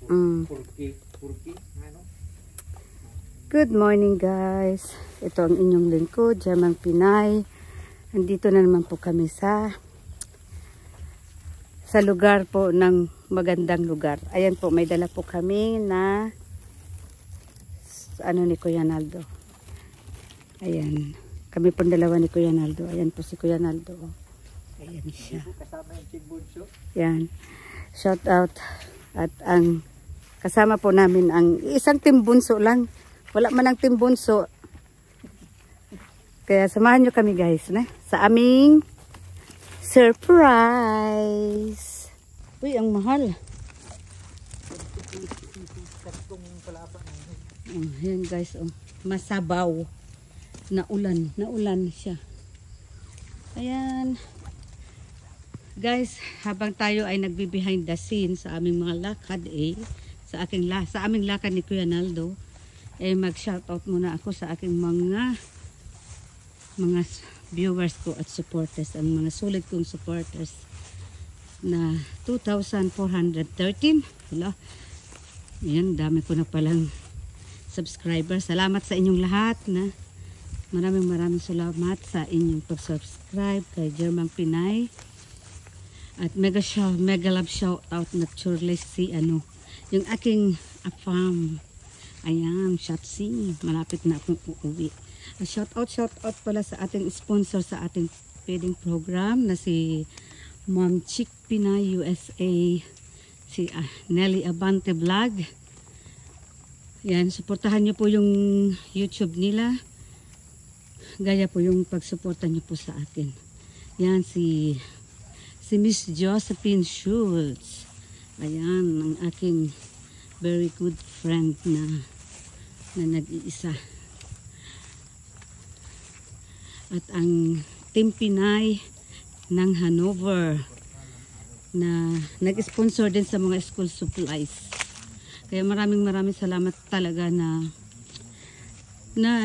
Ano? Good morning guys. Ito ang inyong lingkod, German Pinay. Andito na naman po kami sa lugar po ng magandang lugar. Ayan po, may dala po kami na ano ni Kuya Naldo. Ayan. Kami po dalawa ni Kuya Naldo. Ayan po si Kuya Naldo. Ayan siya. Ayan. Shout out. At ang kasama po namin ang isang timbunso lang. Wala man ang timbunso. Kaya samahan nyo kami guys na sa aming surprise. Uy, ang mahal. Ayan guys, oh. Masabaw. Naulan siya. Ayan. Guys, habang tayo ay nagbe-behind the scenes sa aming mga lakad sa aming lakad ni Kuya Naldo, mag-shoutout muna ako sa aking mga viewers ko at supporters, ang mga sulit kong supporters na 2,413. Wala. Ayan, dami ko na palang subscribers. Salamat sa inyong lahat na maraming salamat sa inyong pag-subscribe kay German Pinay. At mega love shout out naturally si yung aking farm. Ayan, Shopsy. Malapit na akong uuwi. Shout out pala sa ating sponsor sa ating feeding program na si Mom Chick Pinay USA, si Nelly Abante Vlog. Yan, suportahan nyo po yung YouTube nila. Gaya po yung pagsuporta nyo po sa akin. Yan, si Miss Josephine Schultz. Ayan, ang aking very good friend na nag-iisa. At ang Team Pinay ng Hanover na nag-sponsor din sa mga school supplies. Kaya maraming salamat talaga na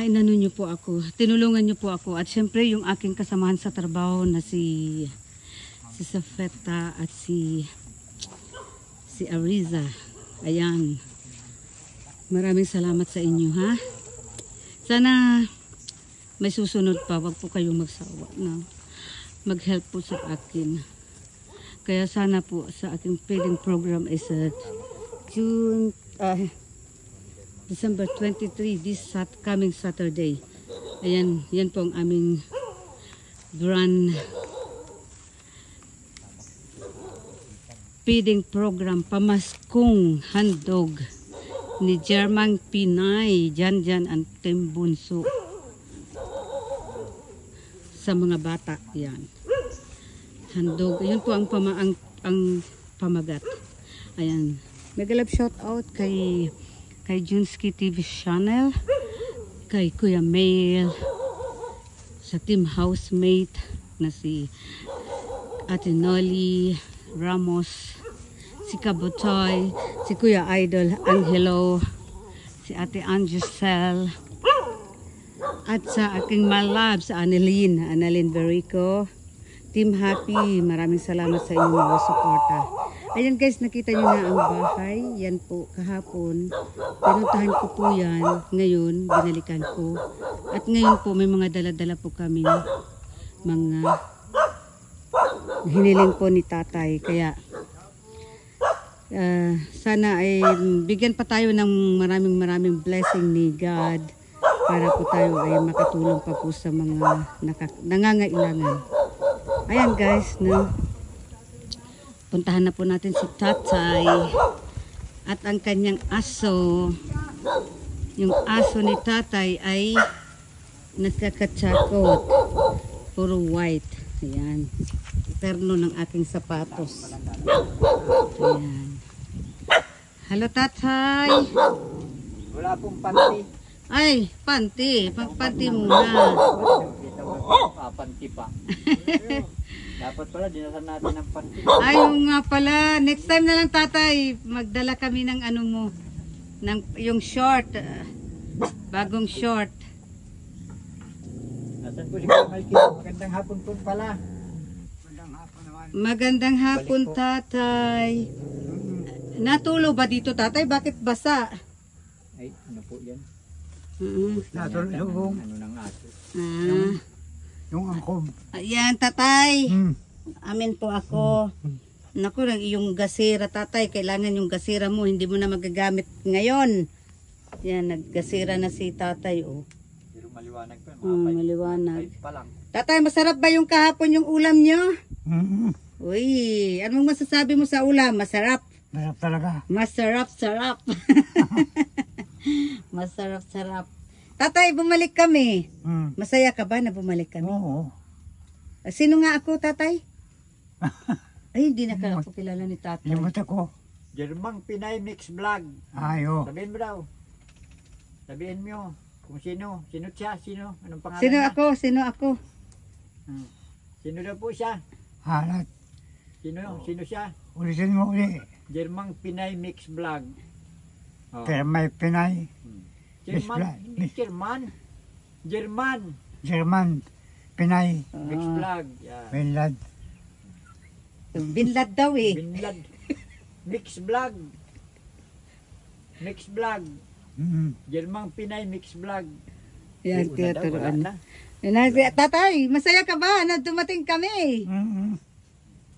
inano nyo po ako. Tinulungan nyo po ako. At syempre yung aking kasamahan sa trabaho na si Safeta at si Ariza. Ayan. Maraming salamat sa inyo, ha? Sana may susunod pa. Wag po kayong magsawa na mag-help po sa akin. Kaya sana po sa aking feeding program is December 23, this coming Saturday. Ayan, yan po ang aming grand feeding program, pamaskong handog ni German Pinay, Jan ang timbunso sa mga bata. Yan, handog, yun po ang pamagat. Ayan, mega love shout out kay Junski TV channel, kay Kuya Mail, sa team housemate na si Ate Nolly Ramos, si Kabutoy, si Kuya Idol Angelo, si Ate Angisel, at sa aking malab sa Annalyn Berico, Team Happy. Maraming salamat sa inyong mga suporta. Ayan guys, nakita nyo na ang bahay. Yan po, kahapon pinuntahan ko po yan. Ngayon, binalikan ko. At ngayon po, may mga dala-dala po kami mga hiniling po ni tatay. Kaya sana ay bigyan pa tayo ng maraming blessing ni God para po tayo ay makatulong pa po sa mga nangangailangan. Ayan guys, no? Puntahan na po natin si tatay at ang kanyang aso. Yung aso ni tatay ay nagkakatsakot, puro white. Ayan, terno ng aking sapatos. Ayan. Hello tatay. Wala pong panty. Ay, panty. Pagpanty muna. Panty pa. Dapat pala dinasan natin ng panty. Ay, nga pala. Next time na lang tatay, magdala kami ng ano mo, ng yung short. Bagong short. Nasaan po si Kamalkin? Magandang hapon po pala. Magandang hapon naman. Magandang hapon tatay. Natulo ba dito, tatay? Bakit basa? Ay, ano po yan? Natulog. Ano ng aso? Ah, Yung angkob. ayan, tatay. Hmm. Amin po ako. Naku, yung gasira, tatay. Kailangan yung gasira mo. Hindi mo na magagamit ngayon. Yan, naggasira na si tatay. Oh. Pero maliwanag pa. Maliwanag. Pa lang. Tatay, masarap ba yung kahapon yung ulam nyo? Mm-hmm. Uy, anong masasabi mo sa ulam? Masarap. Masarap talaga. Masarap, sarap. Masarap, sarap. Tatay, bumalik kami. Hmm. Masaya ka ba na bumalik kami? Oo. Sino nga ako, tatay? Ay, hindi na ako kilala ni tatay. Limot ako. Germang Pinay Mix Vlog. Ayo. Sabihin mo daw. Sabihin mo kung sino. Sino siya? Sino? Anong pangalan Sino niya? ako? Sino ako? Hmm. Sino daw po siya? Halat. Sino? Sino siya? Ulitin mo uli. Germang Pinay Mix Vlog. Oh. Kaya may Pinay. Mix German, Vlog. hindi German. German German. Pinay. Mix Vlog. Yeah. Finland. Binlad daw eh. Binlad. Mix Vlog. Mix Vlog. Mm-hmm. Germang Pinay Mix Vlog. Yan, Una daw, tinuturuan. wala na. Tatay, masaya ka ba na dumating kami? Mm-hmm.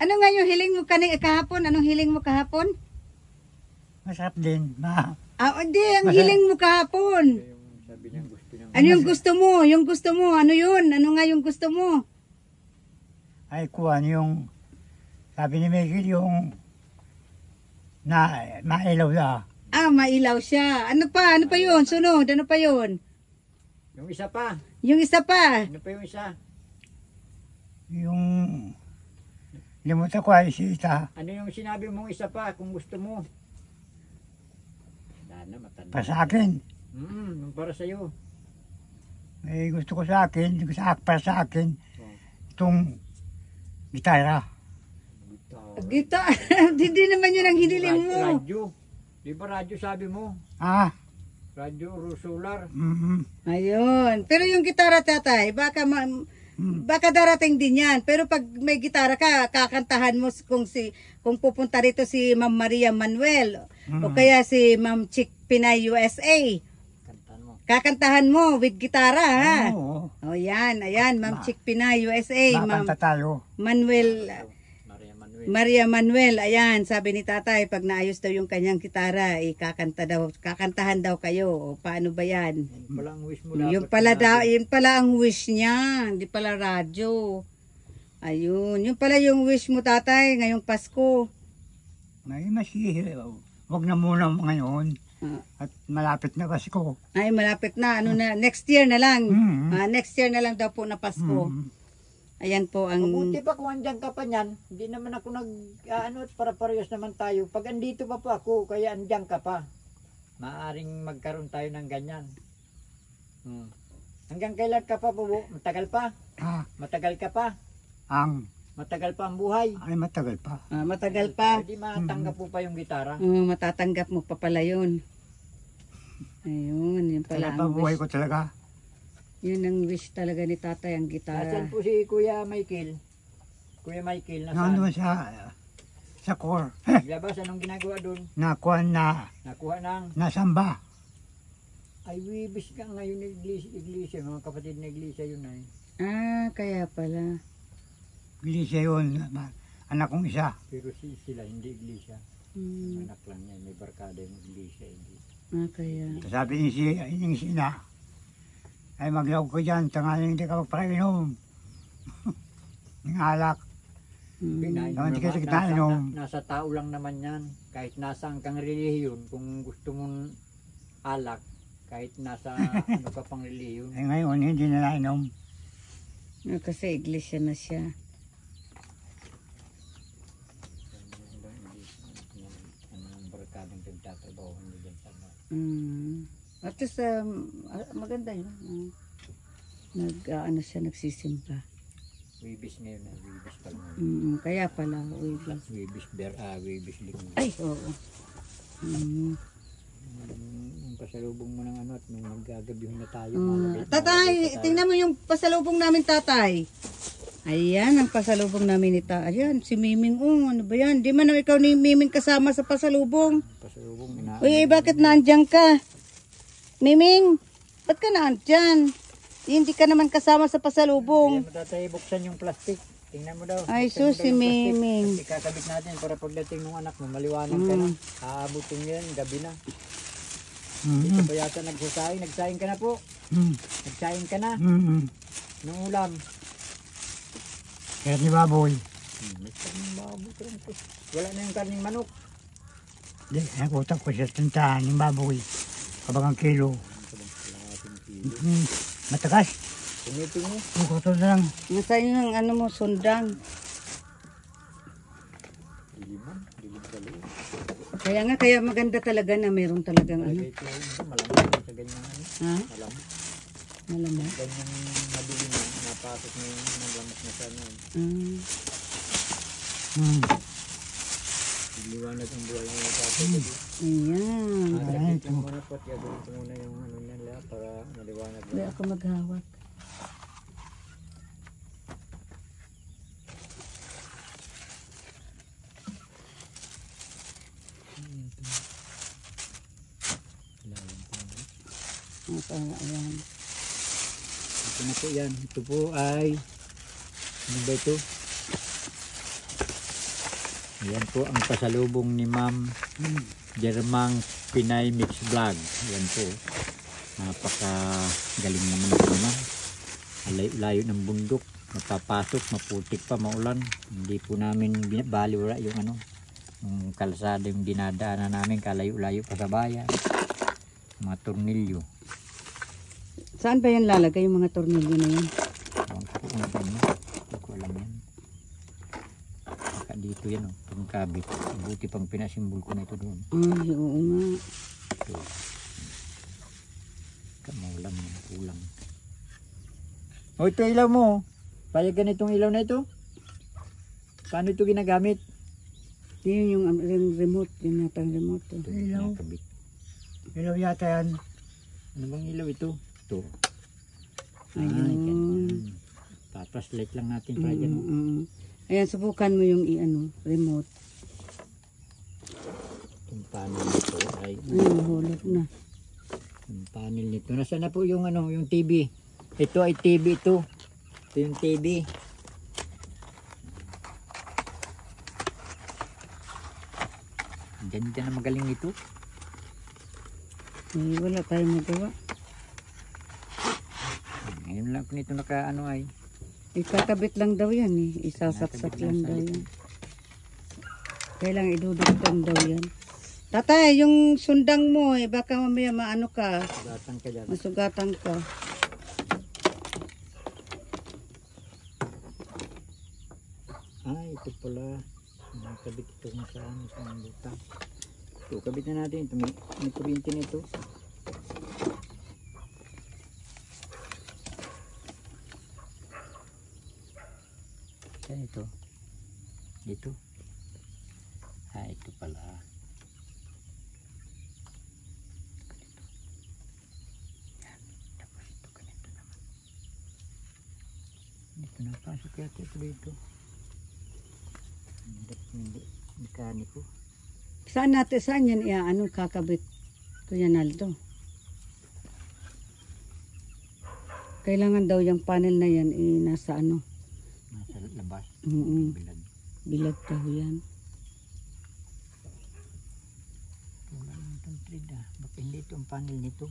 Ano nga yung hiling mo kahapon? Anong hiling mo kahapon? Masarap din. Hindi, ang hiling mo kahapon. Yung sabi niya gusto niya. Ano yung gusto mo? Yung gusto mo, ano yun? Ano nga yung gusto mo? Ay kuwan yung sabi ni Miguel yung mailaw na. Mailaw siya. Ano pa? Ano pa yun? Sunod, ano pa yun? Yung isa pa. Yung isa pa. Ano pa yung isa? Yung limot ako ay sita. Ano yung sinabi mong isa pa kung gusto mo? Wala na, matanda. Para sa akin. Yung para sa'yo. Eh, gusto ko sa akin. Para sa akin. Itong gitara. Gita. Hindi naman yun ang hiniling mo. Radyo. Di ba radyo sabi mo? Radyo solar. Mm-hmm. Ayun. Pero yung gitara, tatay, baka darating din yan. Pero pag may gitara ka, kakantahan mo kung pupunta rito si Ma'am Maria Manuel o kaya si Ma'am Chick Pinay USA. Kantahan mo. Kakantahan mo with gitara, ha? Oo. O yan, ayan, Ma'am Chick Pinay USA, Ma'am Makanta tayo. Manuel, Maria Manuel. Maria Manuel, ayan, sabi ni tatay, pag naayos daw yung kanyang gitara, kakantahan daw kayo. O paano ba yan? Yun pala ang wish mo Yun dapat. yun pala ang wish niya, hindi pala radyo. Ayun, yun pala yung wish mo, tatay, ngayong Pasko. May masihiraw. Huwag na muna ngayon. At malapit na kasi ko. Ay, malapit na, next year na lang. Mhm. Next year na lang daw po na Pasko. Ayan po ang... Mabuti pa kung andyan ka pa niyan. Hindi naman ako para parehas naman tayo. Pag andito pa po ako, kaya andyan ka pa. Maaring magkaroon tayo ng ganyan. Hanggang kailan ka pa po? Matagal pa? Matagal ka pa? Matagal pa ang buhay? Ay matagal pa. matagal pa. Hindi matanggap po pa yung gitara. Matatanggap mo pa pala yun. Ayun, yun pala Kaya pa ang buhay wish. ko talaga. Yun ang wish talaga ni tatay, ang gitara. Nasaan po si Kuya Michael? Kuya Michael, Nandun nasaan? sa core. Labas, anong ginagawa doon? Nakuha na Nakuha ng... nasamba. Ay, wibis ka ngayon ng iglesia. Mga kapatid na iglesia yun ay. Kaya pala. Hindi siya yun. Anak kong isa. Pero sila hindi iglesia. Anak lang yan. May barkada yung iglesia. Hindi. Kaya. Sabi ni Sina, ay maglaw ko dyan, tangaling hindi ka magpainom. Ng alak. Hindi ka nainom. Nasa tao lang naman yan. Kahit nasa kang relihiyon, kung gusto mong alak, kahit nasa ano ka pang relihiyon. Eh ngayon, hindi na nainom. Kasi iglesia na siya. Ano ang barkadang pinagtatrabaho nyo dyan sa mga. At least, maganda yun. Ano siya, nagsisimba. Wibis ngayon na, wibis pa ngayon. Kaya pala, wibis. Wibis linggo. Ay, oo. Yung pasalubong mo ng ano at nung maggagabihon na tayo. Tatay, tingnan mo yung pasalubong namin, tatay. Ayan, ang pasalubong namin ito. Ayan, si Miming. Oh, ano ba yan? Di man na ikaw ni Miming kasama sa pasalubong. Pasalubong ina. Uy, bakit naandyan ka? Miming, ba't ka naandyan? Hindi ka naman kasama sa pasalubong. Hindi mo tatay buksan yung plastic. Tingnan mo daw. Ay, Buksan mo sus, daw si yung plastic. Miming. Kasi kakabit natin para pagdating ng anak mo, maliwanag ka na. Aabutin nyo yan, gabi na. Dito pa yata nagsasaing. Nagsaing ka na po. Nagsaing ka na. Nung ulam. Kaya ni baboy. May karning baboy ka rin po. Wala na yung karning manok. Di, nakutak ko sa tintahan ng baboy. Kabagang kilo. Matakas. Tumiting mo. Kukuto na lang. Nasa inyo ang ano mo, sundang. Diliman. Dilim sa loob. Kaya maganda talaga na meron talagang ano. Ito malamig sa ganyan. Ha? Malamig. Malamang. Ganyan madilim na. Napasok mo yung malamig na sana. Liwanag ang buhay ng tatay. Ayan. Nakakit lang muna po at gagawin ko muna yung ano nila para maliwanag. Hindi ako maghawak. Ayan. Ito na po yan. Ito po ay ano ba ito? Yan po ang pasalubong ni Ma'am Jermang Pinay Mix Vlog. Yan po. Napaka galing naman ito naman. Layo ng bundok. Mapapasok, maputik pa, maulan. Hindi po namin baliwala yung ano. Yung kalsada yung dinadaanan namin. Kalayo-layo pa sa bayan. Mga tornilyo. Saan ba yan lalagay yung mga tornilyo na yan? Ewan ko kung ano. Hindi ko alam yan. Baka dito yan o. Pagkabit. Buti pang pinasimbol ko na ito doon. Ay, oo nga. Ito. Kamaulam yan. Kulang. O ito ilaw mo. Payagan itong ilaw na ito. Paano ito ginagamit? Yun yung remote. Yung natang remote. Ito. Ilaw. Nakabit. Ilaw yata yan. Ano bang ilaw ito? Ito. Ayun. Papaslight lang natin para dyan. Ayan, subukan mo yung remote. Yung panel nito ay Ayun, hulog na. yung panel nito. Nasaan na po yung ano, yung TV? Ito ay TV ito. Ito yung TV. Ganda na magaling ito. Eh, wala tayong magawa. Ngayon lang kung ito naka ano ay. Ikakabit lang daw yan eh. Isasapsap lang daw yan. Kailangan idudugtong daw yan. Tatay, yung sundang mo eh, baka mamaya maano ka, Batang ka dyan. masugatan ka. Ay, ito pala. Nakabit ito kung saan. Sa buta. Ito, kabit na natin. Ito, may kuryente nito. Saan ito? Dito. Ah, ito pala. Yan. Tapos ito, ganito naman. Dito napasok yata ito dito. Hindi mekaniko. Saan yan iaano kakabit, Kuya Naldo? Kailangan daw yung panel na yan nasa ano. Nasa labas. Bilad. Bilad. Bilad daw yan. Wala naman itong thread ah. Bakit hindi ito ang panel nito?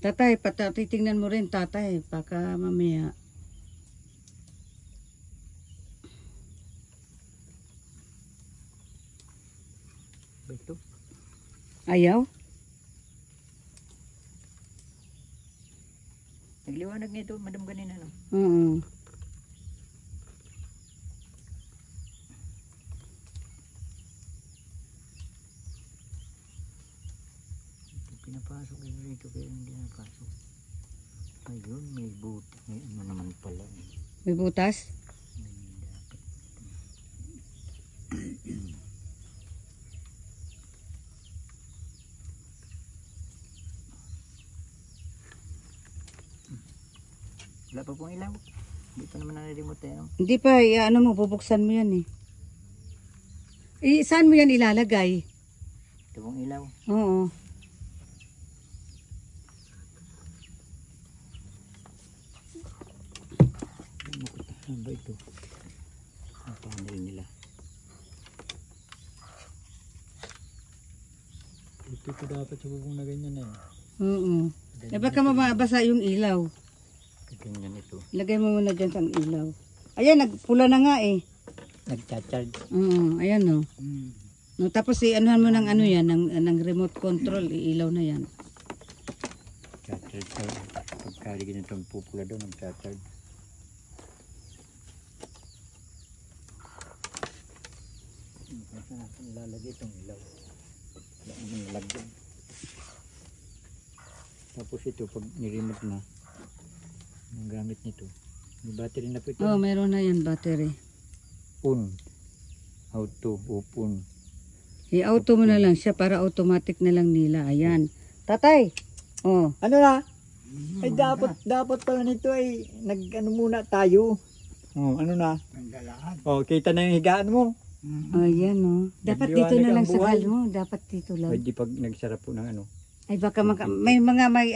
Tatay, titingnan mo rin tatay, baka mamaya. Ba ito? Ayaw? Nagliwanag nito, madam ganina no? Oo. Pinapasok yun rito kaya hindi napasok. Ayun, may buti. May ano naman pala. May butas? May dapat. Wala pa pong ilaw. Hindi pa naman na-remote eh. No? Hindi pa, ano mo, bubuksan mo yan eh. Saan mo yan ilalagay? Ito pong ilaw. Oo. Ano ba ito? Ang panel nila. Ito dapat sa bubong na ganyan eh. Oo. Eh baka mababasa yung ilaw. Ganyan ito. Lagay mo muna dyan sa ilaw. Ayan, nagpula na nga eh. Nagcha-charge. Ayan o. No, tapos anuhan mo ng ano yan, ng remote control, ilaw na yan. Nagcha-charge. Pagkali ganitong pupula doon, nagcha-charge. Saan natin lalagay itong ilaw? Wala naman nalagyan. Tapos ito, pag niremote na, ang gamit nito, may battery na po ito. Oh, meron na yan battery. On. Auto, open. I-auto mo na lang siya para automatic na lang nila. Ayan. Tatay. Oh. Ano na? Ay dapat pala nito ay nag-ano muna tayo. Oh, ano na? Pandalaan. Oh, kita na yung higaan mo. Ayan oh. Dapat dito Nagliwanag na lang ang sa buhay. hal mo. Dapat dito lang. Ay di pag nagsarap po ng ano. Ay baka may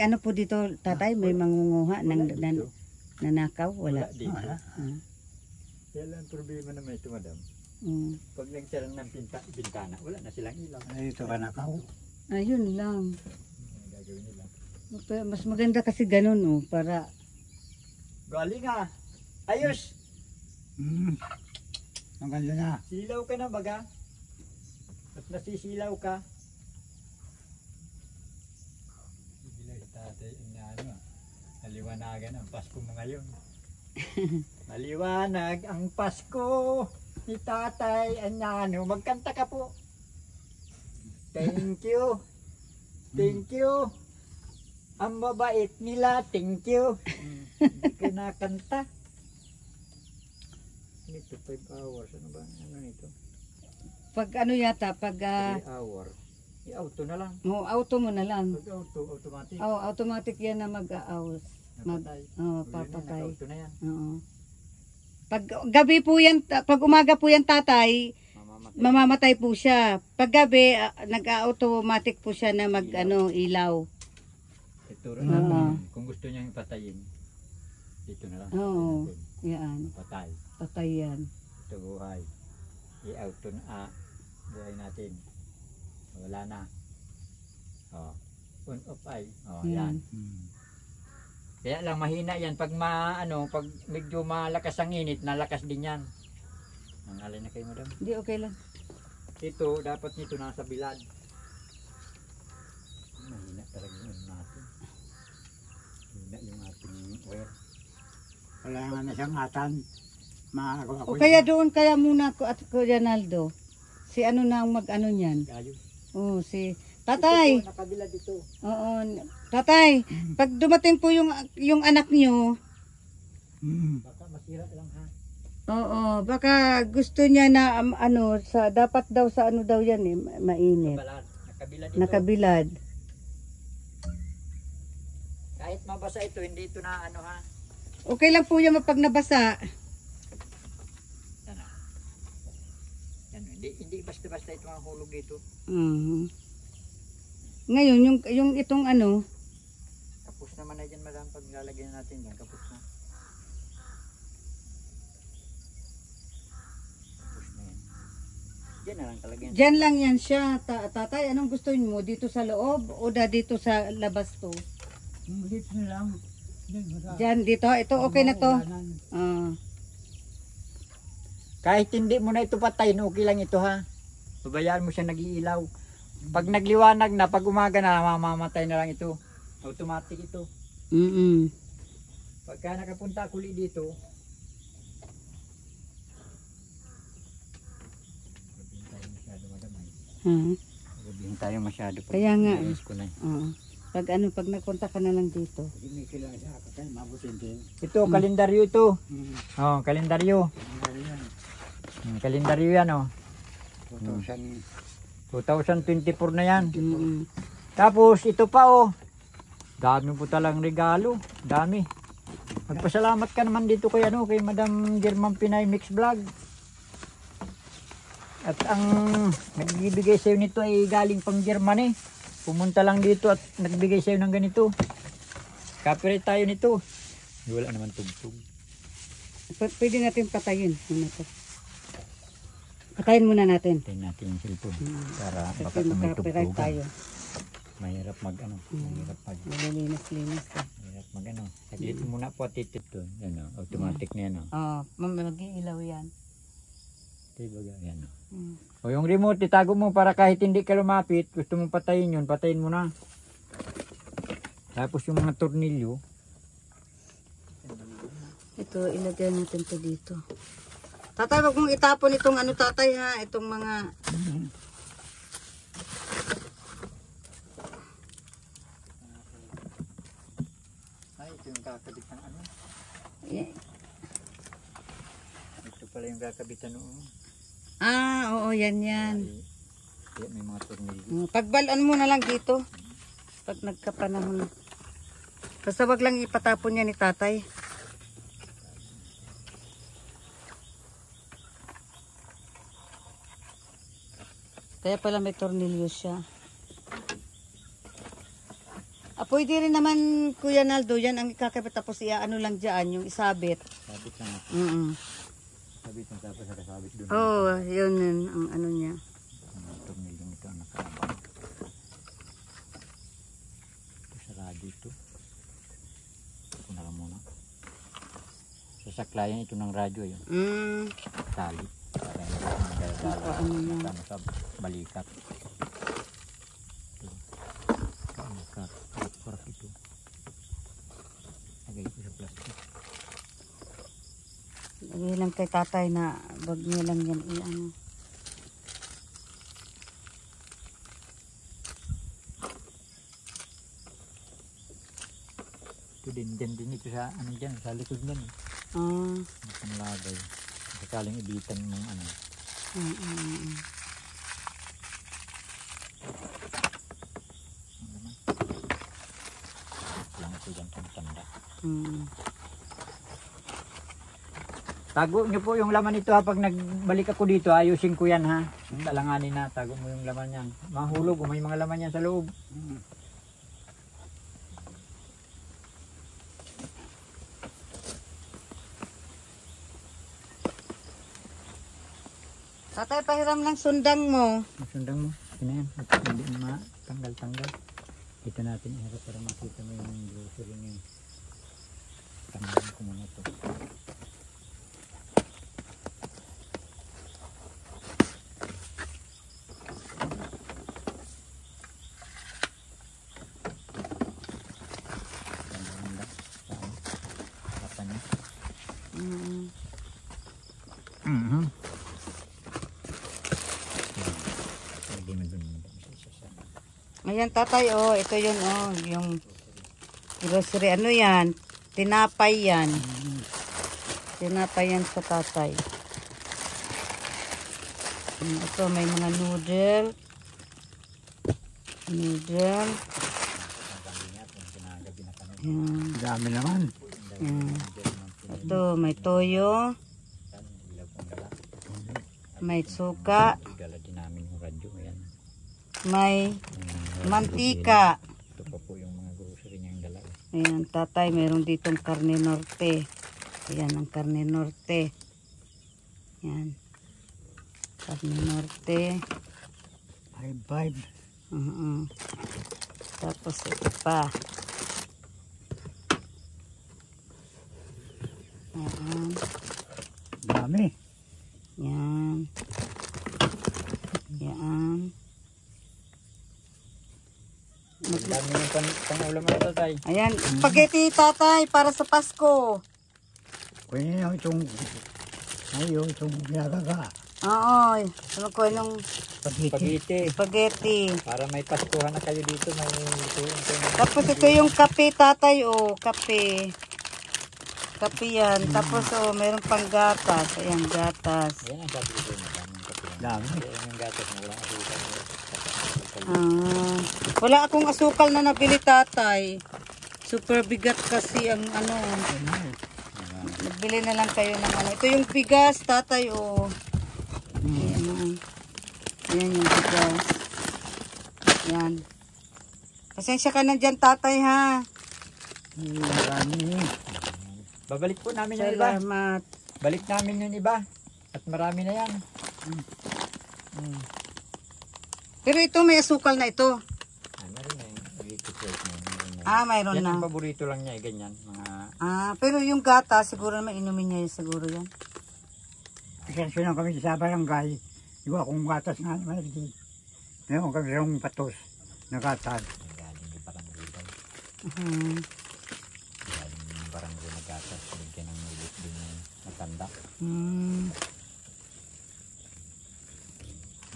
ano po dito, tatay, may mangunguha ng nanakaw. Wala. dito. Wala. Kaya lang problema naman ito, madam. Pag nagsarang ng bintana, wala na silang ilaw. Ay, ito ka nakaw. Ayun lang. Ang gagawin nila. Mas maganda kasi ganun oh, para Galing ha. Ayos. Ang ganda na. Silaw ka na baga. At nasisilaw ka. Bigla tatay na ano. Naliwanagan ang Pasko mo ngayon. Maliwanag ang Pasko ni Tatay Anyano. Magkanta ka po. Thank you. Thank you. Ang mabait nila. Thank you. Hindi ka nakanta. Ito 5 hours. Ano ba? Ano nito? pag ano yata, pag 3 hour. I-auto na lang. auto mo na lang. Pag auto, automatic. Oh, automatic yan na mag-out. Napatay. Papatay. Auto na yan. Oo. Pag gabi po yan, pag umaga po yan tatay, Mamamatay. mamamatay po siya. Pag gabi, nag-automatic po siya na ilaw. Ituro natin. Kung gusto niyang patayin, dito na lang. Oo. Yan. Patay. Patay yan. Ito buhay. I-auto na. Buhay natin. Wala na. Oh. On off ay. Oh, yan. Kaya lang mahina yan pag pag medyo malakas ang init, nalakas din yan. Ang alay na kayo, madam. Hindi, okay lang. Ito dapat nito nasa bilad. Mahina talaga yung natin. Mahina yung ating wire. Wala nga na siyang atan. Makagawa ko O kaya doon kaya muna ko at Kuya Naldo. Si ano na ang mag-ano niyan? Gayo. Oh, si Tatay. Ito po, nakabilad ito. Oo, Tatay. Pag dumating po yung anak niyo, Baka masira lang ha. oo, baka gusto niya na dapat daw sa ano daw yan eh, mainit. Balad. Nakabilad ito. Nakabilad. Kahit mabasa ito, hindi ito na ha. Okay lang po yan pag nabasa. Yan. Yan. Hindi basta-basta ito ang hulog dito. Ngayon, yung itong Kapos naman na dyan, madam. Pag lalagyan natin dyan, kapos na. Kapos na yan. Dyan na lang talaga yan. dyan lang yan siya. Tatay, anong gusto mo? Dito sa loob o dito sa labas to? Dito na lang. Dyan, dito. Ito, okay na to. Kahit hindi mo na ito patayin, okay lang ito ha. Pabayaan mo siya nag-iilaw. Pag nagliwanag na, pag umaga na, mamamatay na lang ito. Automatic ito. Pagka nakapunta ako ulit dito, gabihin tayo masyado. Kaya nga. Ko na. Pag nagpunta ka na lang dito. Hindi sila siya kasi mabutin din. Ito, kalendaryo ito. Oh, kalendaryo. Kalendaryo yan oh. 2024 na yan. Tapos ito pa oh. Dami po talang regalo. Dami. Magpasalamat ka naman dito kay kay Madam German Pinay Mix Vlog. At ang nagbibigay sa'yo nito ay galing pang Germany. Pumunta lang dito at nagbigay sa'yo ng ganito. Copyright tayo nito. Wala naman tugtog. Pwede natin patayin. Patayin muna natin. Patayin natin yung cellphone. Para Kasi baka may makapiright tugtugan. tayo. Mahirap mahirap Linis-linis ka. mahirap saglit muna po at titit to. Yan automatic na yan Mag-iilaw yan. Diba yan O yung remote, itago mo para kahit hindi ka lumapit, gusto mong patayin yun, patayin mo na. Tapos yung mga tornilyo, Ito, ilagay natin to dito. Tatay, wag mong itapon itong tatay ha, itong mga... ay ito yung kakabit ng Yeah. Ito pala yung kakabitan noon. Oo, yan. Kaya may mga tornilyo. Pagbalan mo na lang dito. Pag nagkapanahon. Basta wag lang ipatapon yan ni tatay. Kaya pala may tornilyo siya. Pwede rin naman, Kuya Naldo, yan ang ikakabit tapos ano lang dyan, yung isabit. Sabit lang ako. Sabit lang tapos nakasabit doon. Yun ang ano niya. Ang tornilyo ito ang nakalabang. Ito sarado ito. Ito na lang muna. Sasaklayan ito ng radyo yun. Tali. Para hindi magdala sa balikat. Karak ito. Lagay ito sa plastic. Lagay lang kay tatay na wag niya lang yan i-ano. Ito din ito sa dyan, sa likod niyan. Panlagay. Sakaling ibitan ng lang ito dyan tanda. Tago nyo po yung laman nito ha. Pag nagbalik ako dito, ayusin ko yan ha. Talanganin na, tago mo yung laman yan. Mahulog, may mga laman yan sa loob. Tatay, pahiram lang sundang mo. Sundang mo, ito na yan. Hindi na matanggal-tanggal. Ito natin iharap para makita mo yung grocery niya. Tanggalin ko muna ito. Ayan tatay, ito yun, yung grocery, ano yan, tinapay yan. Tinapay yan sa tatay. Ito, may mga noodle. Ayan. Dami naman. Ayan. Ito, may toyo. May suka. May mantika. Ito pa po yung mga grocery niyang dala. Ayan, tatay, meron ditong karne norte. Ayan, ang karne norte. Ayan. Karne norte. 5-5. Tapos ito pa. Ayan. Dami. Yan. Yan. Dami yung pang-ulam na tatay. Ayan, spaghetti tatay para sa Pasko. Kunin nyo itong ginagaga. Oo, ano ko nung Spaghetti. spaghetti. Para may paskuhan na kayo dito, may lutuin kayo. Tapos ito yung kape tatay, kape. Kape yan. Tapos meron pang gatas. Ayan, gatas. Ayan ang sabi ko na daming kape. Dami. Ayan yung gatas na walang asukal. Wala akong asukal na nabili tatay. Super bigat kasi ang ano. Nagbili na lang kayo ng ano. Ito yung bigas, tatay, oh. Ayan. Ayan yung bigas. Ayan. Pasensya ka na dyan, tatay, ha. Marami. Babalik po namin yung iba. Salamat. Balik namin yung iba. At marami na yan. Pero ito, may asukal na ito. Meron na yung Mayroon yan na. ang paborito lang niya, ganyan. Mga Pero yung gata, siguro naman inumin niya yun, siguro yan. Isensyo lang kami sa barangay. Iwa kung gatas nga naman. Meron kami yung patos na gatas. galing yung barangay daw. Uh-huh. Galing yung barangay na gatas. Bigyan ng ulit din yung matanda.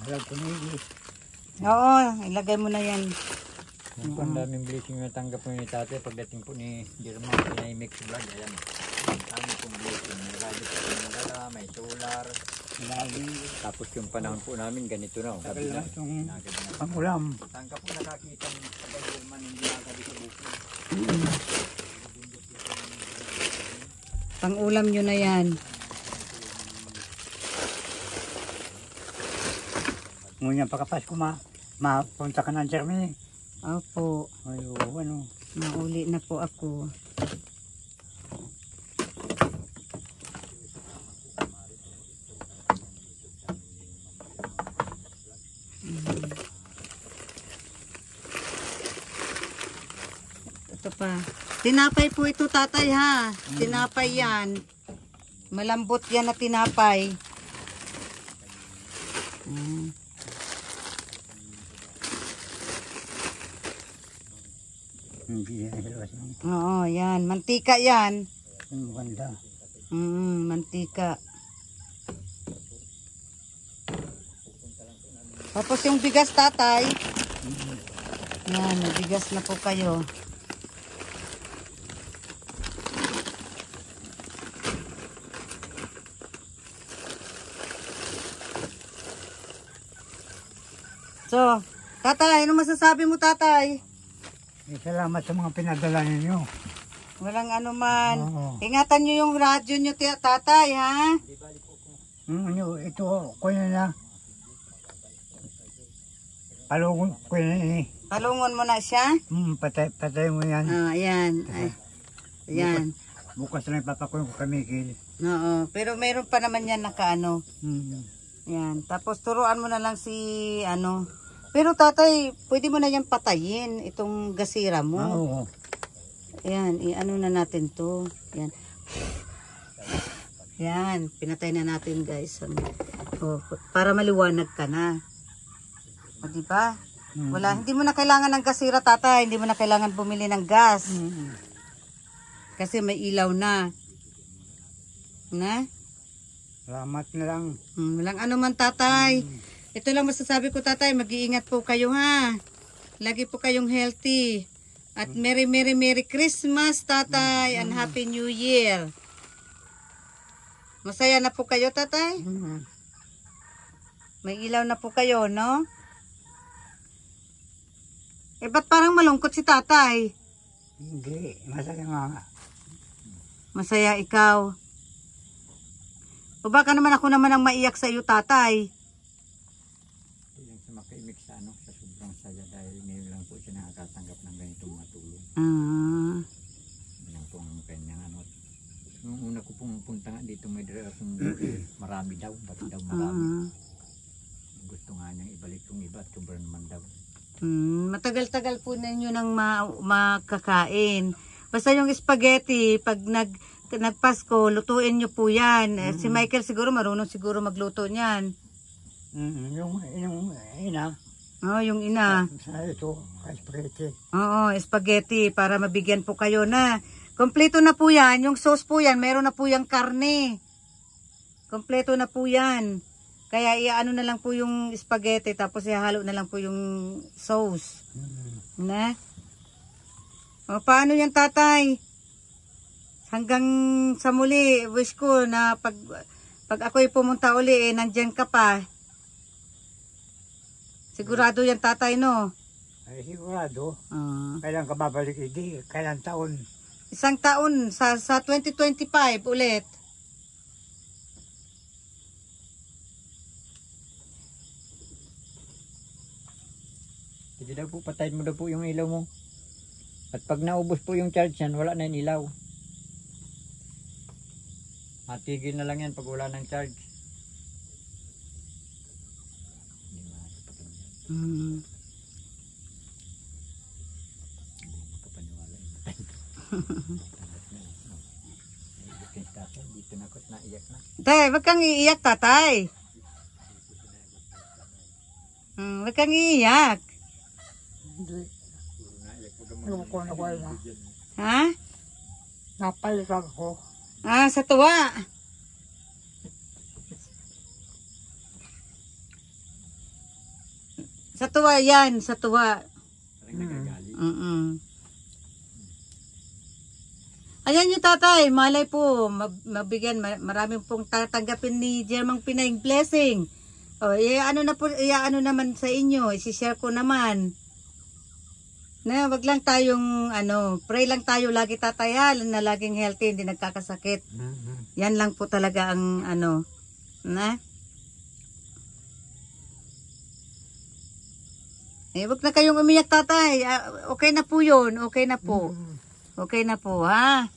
Alam ko na yun. Oo, ilagay mo na yan. Yan po ang daming blessing na tanggap po ni tatay pagdating po ni Jerman Pinay Mix Vlog. Ayan. Ang dami pong blessing. May radyo po yung dala, may solar. Tapos yung panahon po namin ganito na. Tagal na itong Nagad na. pangulam. Saan ka po nakakita ng sabay Jerman hindi nagabi sa bukid? Pang-ulam nyo na yan. Ngunyan pagkapasko mapunta ka ng Germany. Opo. Ay, ano. Mauli na po ako. Ito pa. Tinapay po ito, tatay, ha. Tinapay yan. Malambot yan na tinapay. Hindi yan. Oo, yan. Mantika yan. Ang ganda. Mantika. Tapos yung bigas, tatay. Yan, may bigas na po kayo. So, tatay, ano masasabi mo, tatay? Salamat sa mga pinadala ninyo. Walang ano man. Oo. Ingatan nyo yung radyo nyo, tatay, ha? Ito, kuya na. Palungon ko yan. Palungon mo na siya? Patay mo yan. Ayan. Ayan. Bukas na ipapakulong ko kami, Kil. Oo, pero meron pa naman yan nakaano. Yan. Tapos turuan mo na lang si ano. Pero tatay, pwede mo na yan patayin itong gasira mo. Oo. Yan, i-ano na natin to. Yan. Yan, pinatay na natin, guys. Oh, para maliwanag ka na. O, diba? Wala, hindi mo na kailangan ng gasira, tatay. Hindi mo na kailangan bumili ng gas. Kasi may ilaw na. Na? Salamat na lang. Walang ano man, tatay. Ito lang masasabi ko, tatay. Mag-iingat po kayo, ha. Lagi po kayong healthy. At Merry Christmas, tatay. And Happy New Year. Masaya na po kayo, tatay? May ilaw na po kayo, no? Ba't parang malungkot si tatay? Hindi. Masaya nga. Masaya ikaw. O baka naman ako naman ang maiyak sa iyo, tatay. Yung sa makaimik sa sa sobrang saya dahil ngayon lang po siya nakakatanggap ng ganitong matulong. Yan po ang kanyang Nung una ko pong punta nga dito may akong marami daw. Ba't daw marami? Gusto nga niyang ibalik yung iba at sobrang naman daw. Matagal-tagal po ninyo nang makakain. Basta yung spaghetti, pag nagpasko, lutuin nyo po yan. Si Michael siguro marunong siguro magluto niyan. Yung ina. Oh, yung ina. Sa ito, spaghetti. Oo, spaghetti para mabigyan po kayo na. Kompleto na po yan. Yung sauce po yan, meron na po yung karne. Kompleto na po yan. Kaya iano na lang po yung spaghetti tapos ihalo na lang po yung sauce. Na? O, paano yan, tatay? Hanggang sa muli, wish ko na pag ako'y pumunta uli, nandyan ka pa. Sigurado yan, tatay, no? Ay, sigurado. Ah. Kailan ka babalik, hindi. Kailan taon. Isang taon sa 2025 ulit. Hindi daw po, patayin mo daw po yung ilaw mo. At pag naubos po yung charge yan, wala na yung ilaw. Matigil na lang yan pag wala ng charge. Hindi makakapatid yan. Mm. Hindi makapaniwala yung matay. Dito na ako, naiyak na. Tay, wag kang iiyak, tatay. Wag kang iiyak. Hindi. Yung ko na wala. Ha? Napalit ako. Ah, sa tuwa. Sa tuwa yan, sa tuwa. Parang nagagali. Ayan yung tatay, malay po, mabigyan, maraming pong tatanggapin ni Jermang Pinay blessing. O, ano naman sa inyo, isi-share ko naman. Na, wag lang tayong, pray lang tayo lagi tatay na laging healthy, hindi nagkakasakit. Yan lang po talaga ang, na. Wag na kayong umiyak tatay, okay na po yun, okay na po. Okay na po, ha?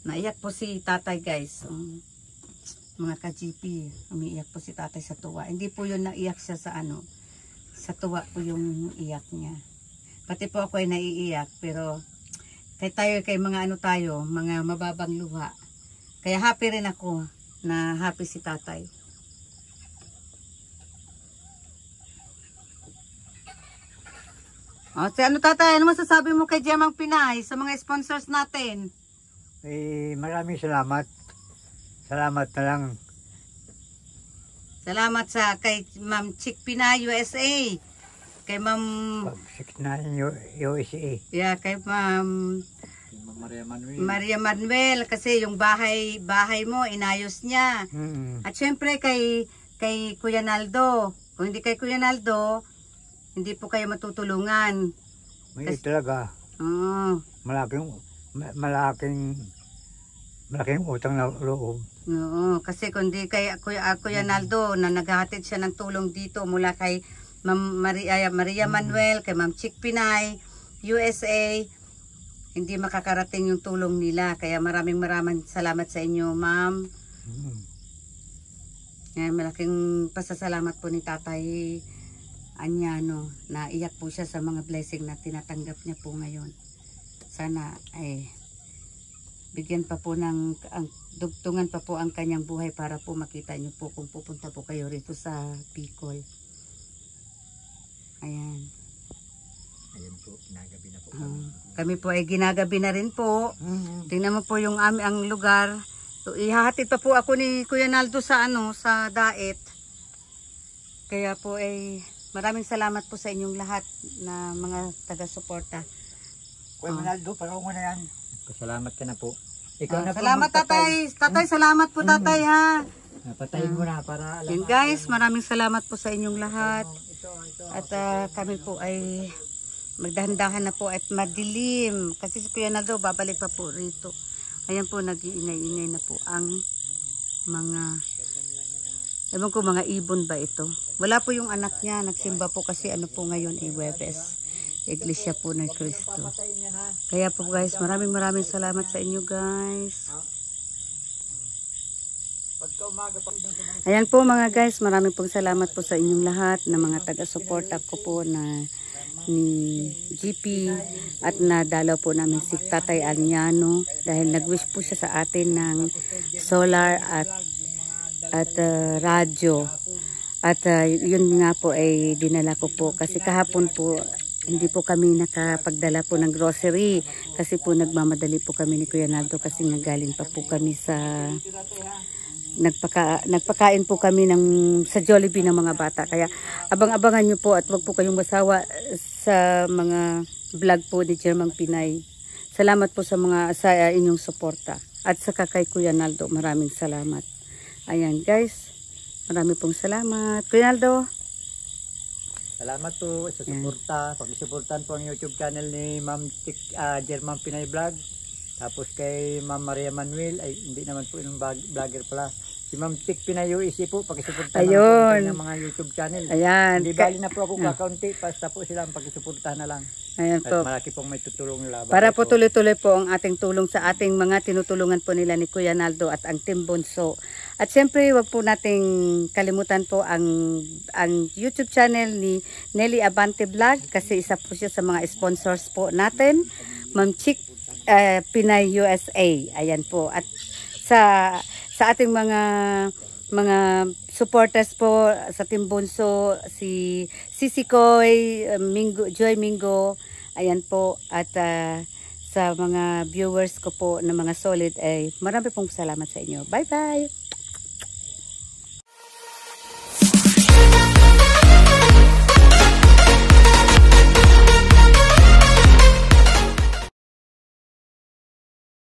Naiyak po si tatay, guys. Mga ka-GP, umiiyak po si tatay sa tuwa. Hindi po yun naiyak siya sa sa tuwa po yung iyak niya. Pati po ako ay naiiyak, pero kay mga mga mababang luha. Kaya happy rin ako na happy si tatay. O, tatay, ano masasabi mo kay Jermang Pinay sa mga sponsors natin? Maraming salamat. Salamat na lang. Salamat kay Ma'am Chick Pinay USA. Kay Ma'am Pagsik na USA. Yeah, kay Ma'am Maria Manuel. Maria Manuel kasi yung bahay mo inayos niya. At syempre kay Kuya Naldo. Kung hindi kay Kuya Naldo, hindi po kayo matutulungan. May talaga. Malaking utang na loob. Oo, kasi kundi kay Kuya Naldo na naghahatid siya ng tulong dito mula kay Ma'am Maria Manuel, kay Ma'am Chick Pinay, USA, hindi makakarating yung tulong nila. Kaya maraming salamat sa inyo, Ma'am. Malaking pasasalamat po ni Tatay Anyano na iyak po siya sa mga blessing na tinatanggap niya po ngayon. Sana bigyan pa po dugtungan pa po ang kanyang buhay para po makita niyo po kung pupunta po kayo rito sa Bicol. Ayan. Ayan po, ginagabi na po. Kami po ay ginagabi na rin po. Tingnan mo po yung ang lugar. So, ihahatid pa po ako ni Kuya Naldo sa sa Daet. Kaya po maraming salamat po sa inyong lahat na mga taga-suporta. Kuya Naldo, parang mo na yan. Salamat ka na po. Ikaw na salamat po, tatay. Tatay, salamat po tatay ha. Patayin mo na para alam. Yun guys, maraming salamat po sa inyong lahat. At kami po ay magdahan-dahan na po at madilim. Kasi si Kuya Naldo babalik pa po rito. Ayan po, nag-iingay-ingay na po ang ewan ko, mga ibon ba ito. Wala po yung anak niya. Nagsimba po kasi po ngayon Huwebes. Iglesia po ng Cristo. Kaya po guys, maraming salamat sa inyo guys. Ayan po mga guys, maraming pong salamat po sa inyong lahat na mga taga-suporta ko po ni GP at nadalaw po namin si Tatay Anyano dahil nag-wish po siya sa atin ng solar at radyo. At yun nga po ay dinala ko po kasi kahapon po hindi po kami nakapagdala po ng grocery kasi po nagmamadali po kami ni Kuya Naldo kasi galing pa po kami sa nagpakain po kami sa Jollibee ng mga bata. Kaya abang-abangan nyo po at wag po kayong masawa sa mga vlog po ni Jermang Pinay. Salamat po sa inyong suporta at sa kay Kuya Naldo. Maraming salamat. Ayan guys. Marami pong salamat. Kuya Aldo. Salamat po sa suporta. Pakisuportahan po ang YouTube channel ni Ma'am German Pinay Vlog. Tapos kay Ma'am Maria Manuel, ay hindi naman po yung vlogger pala. Si Ma'am Tik Pinay UEC po, pakisuportahan naman po ng mga YouTube channel. Ayan. Hindi bali na po ako kakaunti, basta po sila ang pakisuportahan na lang. Ayan po. At malaki pong may tutulong nila. Para po tuloy-tuloy po ang ating tulong sa ating mga tinutulungan po nila ni Kuya Naldo at ang Team Bunso. At siyempre, wag po nating kalimutan po ang YouTube channel ni Nelly Abante Vlog kasi isa po siya sa mga sponsors po natin. Ma'am Chick Pinay USA. Ayan po. At sa ating mga supporters po sa Team Bunso, si Sisi Koy, Joy Mingo, ayan po. At sa mga viewers ko po na mga solid, ay marami pong salamat sa inyo. Bye-bye!